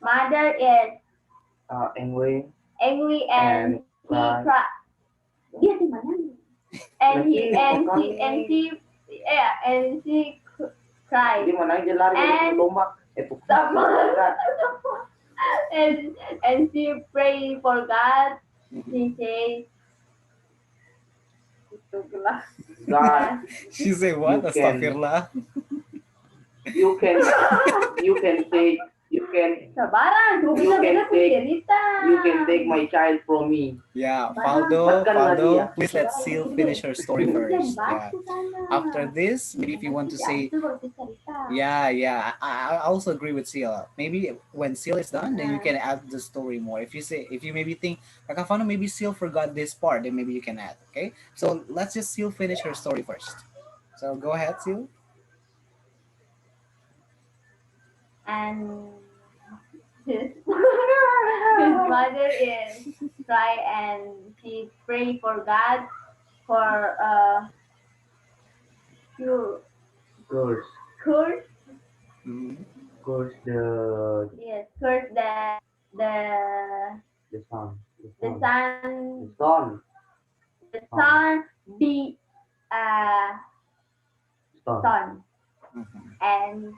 mother is angry angry and and he cry. cry dia di mana and he Lagi and she yeah and she cried di mana aja lari dari and tombak. Itu sama berat. and she pray for God. Hmm. She say itulah God, She say you what? can Astagfirullah. you can you can take you can sabaran tunggu you bisa can beda ku take cerita you can take my child from me. Yeah, sabaran Makanlah dia. Please let Seal finish her story bisa first. Yeah. dibahas ke sana After this, maybe if you want to say, itu baru cerita yeah, I also agree with Seal. Maybe when Seal is done, then you can add the story more. If you maybe think, Kakafano, maybe Seal forgot this part, then maybe you can add. Okay, so let's just Seal finish her story first. So go ahead, Seal. and his mother is cry and she pray for God for cure, curse, curse, Mhm. curse the yes, curse the the sun, the the sun, sun, the sun, the sun, sun be a sun. sun, Mhm. and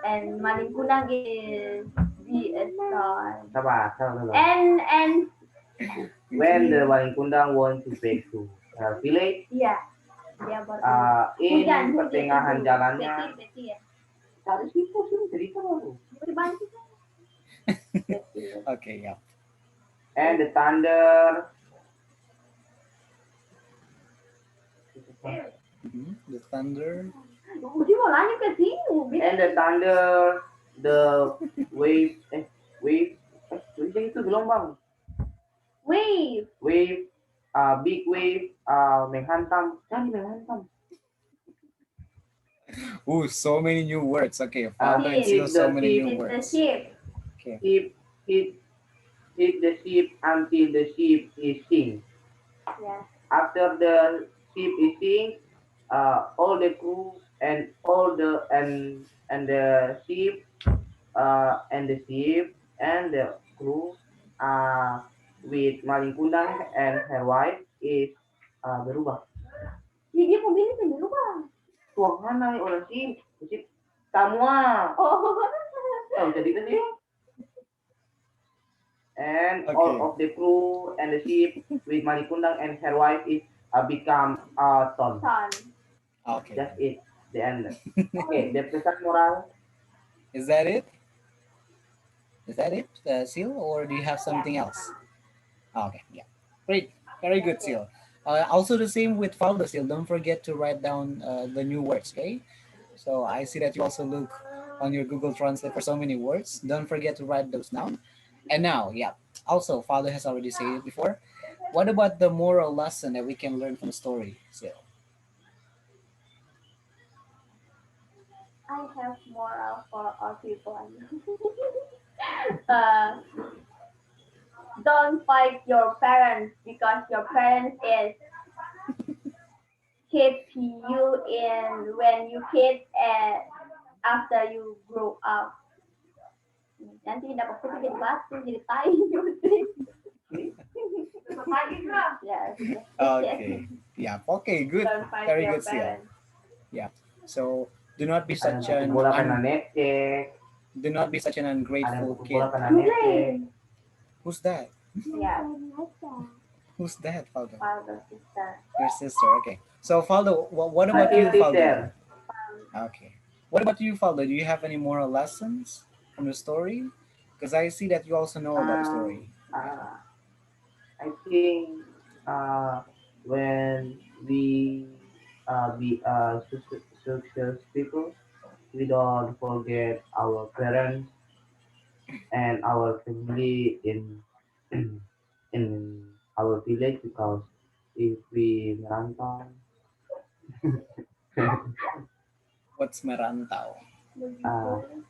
and Malingkunang is be a sun, Sabar. and When the Okay. Walingkundang want to back to her village, ya dia baru hujan in hujan itu pertengahan jalannya, petir petir cari situ sih cerita baru. boleh bantu kan petir Okay, yeah. And the thunder, Mhm. The thunder. Uji mau lanjut ke sini and the thunder, the wave, wave, wave itu gelombang, wave wave, big wave, menghantam, cari menghantam. Ooh, so many new words. Okay, father and ship seal, Hit so the many new ship, ship the words. ship Okay. hit, hit, hit the ship until the ship is sink. ya After the ship is sink, all the crew and all the and the ship and the ship and the crew uh, with Malingkundang and her wife is berubah. ya dia mobilnya kan dulu bang Tuang mana orang ship semua. oh Oh, jadi itu sih. And all Okay. of the crew and the ship with Malingkundang and her wife is become son. sun Okay. That's it. The end. Okay, the pesan moral. Is that it? Is that it, Seal, or do you have ya something else? Okay. Yeah. Great. Very good, that's it Seal. Also, the same with Faldo, Seal. Don't forget to write down the new words, okay? So I see that you also look on your Google Translate for so many words. Don't forget to write those down. And now, yeah. Also, Father has already said it before. What about the moral lesson that we can learn from the story, Seal? I have moral for all people uh, don't fight your parents because your parents is keep you in when you kid and after you grow up. Nanti dapat putih jadi batu, jadi tai, yes, yes. Okay. Yeah. Okay. Good. Don't fight Very your good, Seal. parents. Yeah. So do not be Ada yang such pukul an bola kena necek. do not be such an Ada yang ungrateful pukul bola kid. kena necek. Who's that? Yeah, Who's that, Faldo? father, sister. Your sister. Okay. So Faldo, what My about you, Faldo? sister. Okay. What about you, Faldo? Do you have any moral lessons from the story? Because I see that you also know about the story. Uh, I think when we be success people, we don't forget our parents and our family in our village because if we merantau, What's merantau? uh, Begitu.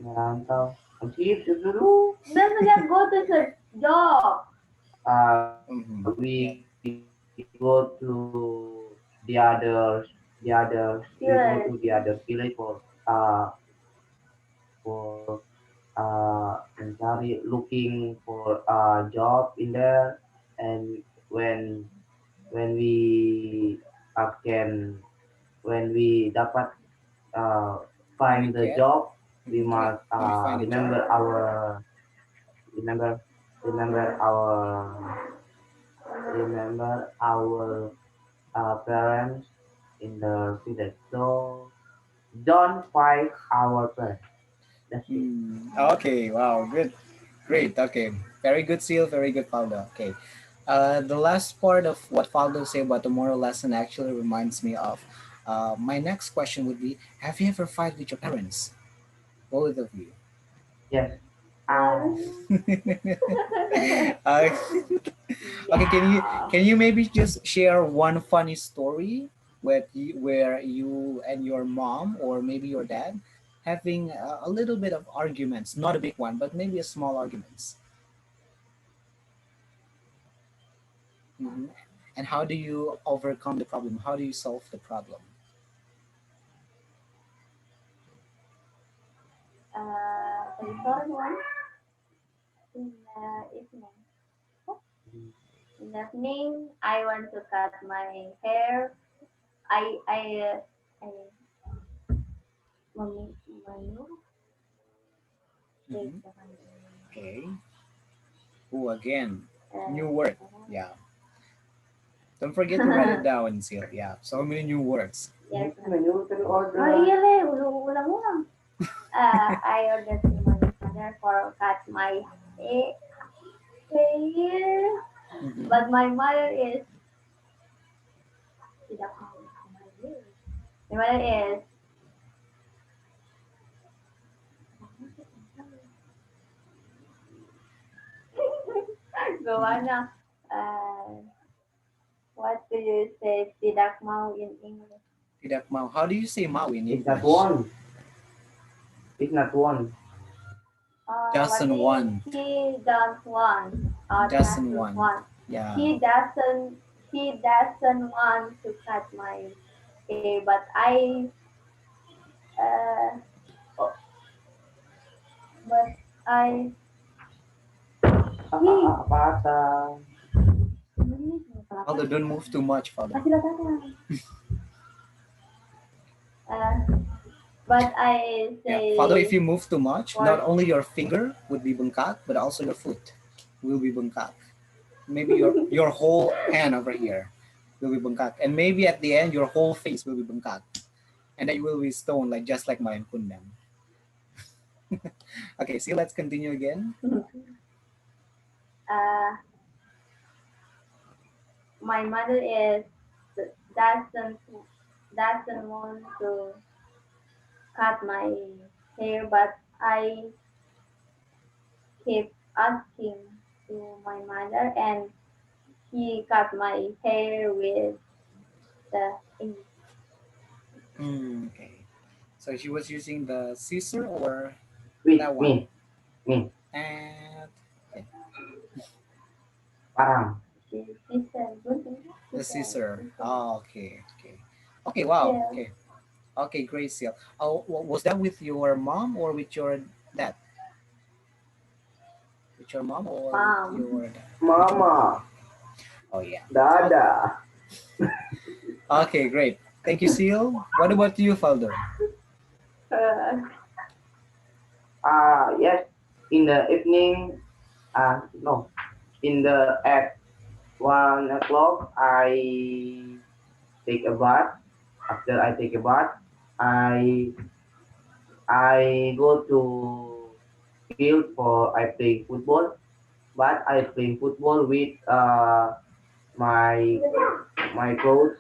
merantau, achieve dulu. Don't forget go to the job. Mm-hmm. We Yeah. go to we go to the Yes. other village for mencari looking for a job in there, and when when we can when we dapat When we find the get, job, we yeah, must when we find a job. remember remember our parents in the village. So don't fight our parents. That's it. Okay. Wow. Good. Great. Okay. Very good, Seal. Very good, Faldo. Okay. The last part of what Faldo said about the moral lesson actually reminds me of my next question would be: have you ever fight with your parents, both of you? Yes. Well, uh, okay, yeah. can you maybe just share one funny story where you and your mom or maybe your dad having a little bit of arguments, not a big one, but maybe a small arguments. Mhm. And how do you overcome the problem? How do you solve the problem? The third one in the evening. In the evening, I want to cut my hair. I manu, wait, Hmm. Okay. Oh, again, new word. uh, Yeah. Don't forget to write it down, Seal. Yeah. So many new words. yes. Oh, iya le, ulang-ulang. I ordered to my mother for cut my hair, Hmm. but my mother is tidak mau my hair. My mother is gimana? What do you say tidak mau in English? Tidak mau. How do you say mau in It's not English? one. It's not one. What Doesn't do you? want. He don't want. Doesn't Doesn't want. want. Yeah. He doesn't. He doesn't want to cut my hair, but uh, oh, but I he. Apa? Although don't move too much, Father. Masih datang. Uh, but I Yeah, Father, if say you move too much, not for only your finger would be bengkak, but also your foot will be bengkak. Maybe your whole hand over here will be bengkak, and maybe at the end your whole face will be bengkak, and then you will be stoned like just like my kundam. Okay, see, let's continue again. uh, my mother is doesn't doesn't want to cut my hair, but I keep asking to my mother, and she cut my hair with the ink. Okay, so she was using the scissor or Wait, that one, me, and okay, parang. She said, the she said, scissor. she said, Oh, okay, okay, okay. Wow. yeah, Okay, okay, great, Seal. Oh, was that with your mom or with your dad? With your mom or with mom. your dad? With your mom. Okay. Mama, Oh yeah. dada. Okay, great. Thank you, Seal. What about you, Faldo? Uh, Yes, in the evening, no, in the at 1 o'clock, I take a bath. After I take a bath, I I go to field for I play football, but I play football with my my clothes,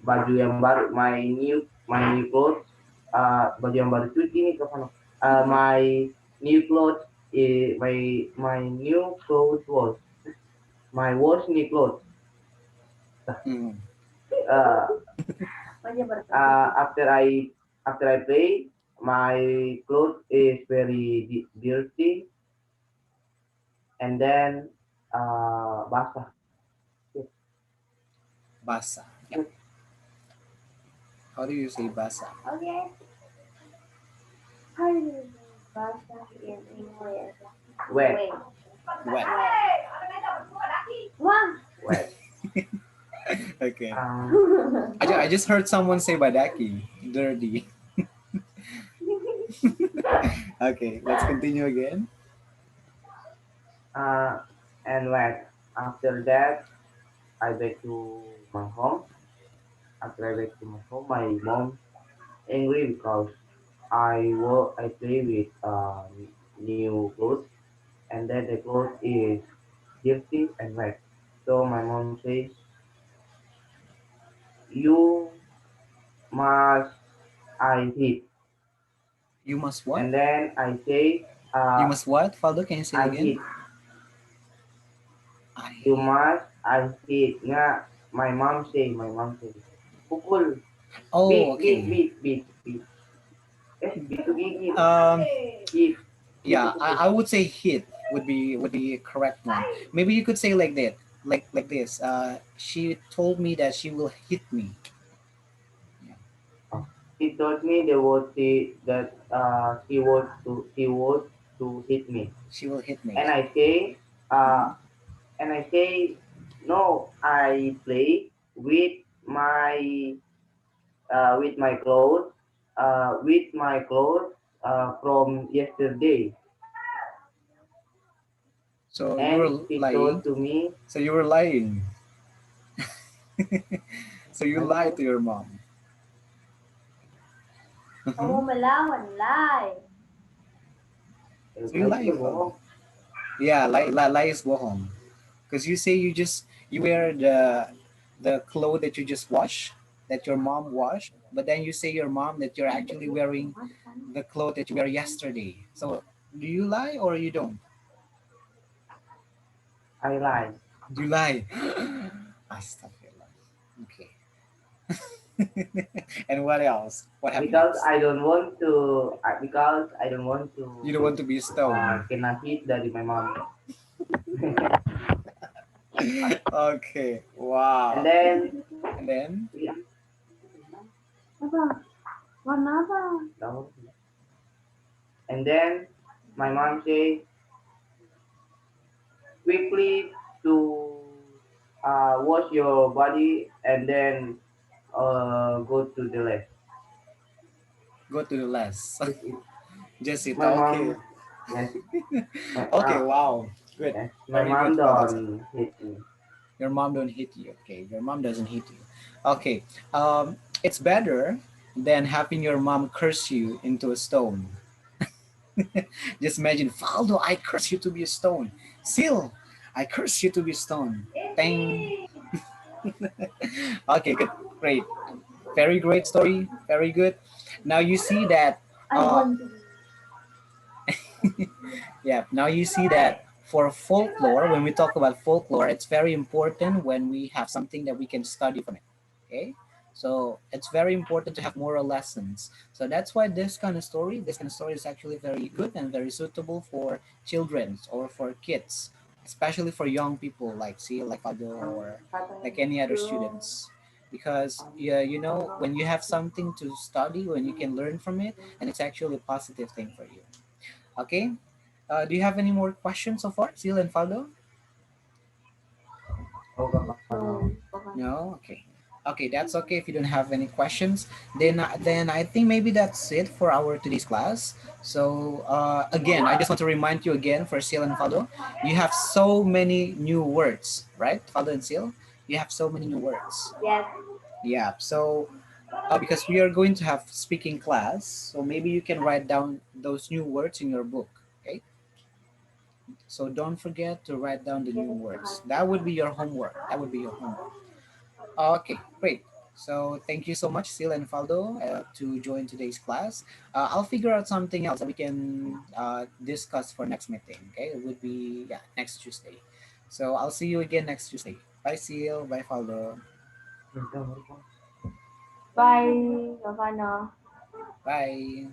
baju yang baru, my new clothes, baju yang baru cuci nih kapan? My new clothes, my new clothes was my wash new clothes. Mm. Uh, Wajah bertutup. after I play, my clothes is very dirty, and then basah. Yes, Basa. Yeah. yes. How do you say basa? Okay. How do you say basah in English? Wet, Wait, Wet. wait. Wah. wet. Okay. Um, I just heard someone say badaki. Dirty. Okay, let's continue again. uh, and wet. After that, I back to my home. After I back to my home, my mom angry because I play with new clothes, and then the clothes is dirty and wet. So my mom say, you must I hit, You must what? and then I say, You must what? Faldo, can you say it I again? hit. I You hate. must I hit. Nga, my mom say, pukul, Oh, beat, beat, okay. beat, beat, beat. Beat to gigit, Um, hit, hit to yeah, pukul. I would say hit would be correct one. Maybe you could say like that. like this. She told me that she will hit me. Yeah, She told me they would see that she would to hit me, she will hit me. and I say Mhm. no, I play with my clothes from yesterday, So you and were she lying. told to me, So you were lying. So you lied to ano, your mom. Kamu Mhm. melawan lie. So you lie. Yeah, lie is bohong. Because you say you wear the clothes that you just wash, that your mom washed, but then you say your mom that you're actually wearing the clothes that you wear yesterday. So do you lie or you don't? I lied You lie. Astaghfirullah. Okay. And what else? What happened because next? I don't want to You don't want to be stoned. kena hit dari my mom. Okay. And Wow. then And then we Apa? Warna apa? and then my mom say quickly to wash your body and then go to the left. go to the less. Just it. Just it. My Okay. mom, yes, my Okay. Wow. Good. yes, my Very good mom for that. don't hit me. Your mom don't hit you. Okay, your mom doesn't hit you. Okay, it's better than having your mom curse you into a stone. Just imagine, Faldo, I curse you to be a stone. Seal, I curse you to be a stone. Bang. Okay, good, great, very great story, very good. Now you see that. I Uh, want to be. yeah, now you see that for folklore, when we talk about folklore, it's very important when we have something that we can study from it. Okay, so it's very important to have moral lessons. So that's why this kind of story is actually very good and very suitable for children or for kids, especially for young people like see like Fado or like any other students. Because yeah, when you have something to study, when you can learn from it, and it's actually a positive thing for you. Okay. Do you have any more questions so far, Seal and Faldo? Oh, No, no. No. Okay. Okay, that's okay if you don't have any questions. Then I think maybe that's it for our today's class. So again, I just want to remind you again for Seal and Faldo, you have so many new words, right? Faldo and Seal, you have so many new words. yes, Yeah. So because we are going to have speaking class, so maybe you can write down those new words in your book. Okay. So don't forget to write down the yes, new words. Tuhan. That would be your homework. That would be your homework. Okay, great. So thank you so much, Sil and Faldo, to join today's class. I'll figure out something else that we can discuss for next meeting. Okay, it would be next Tuesday. So I'll see you again next Tuesday. Bye, Sil. Bye, Faldo. Ito, Bye, Giovanna. Bye.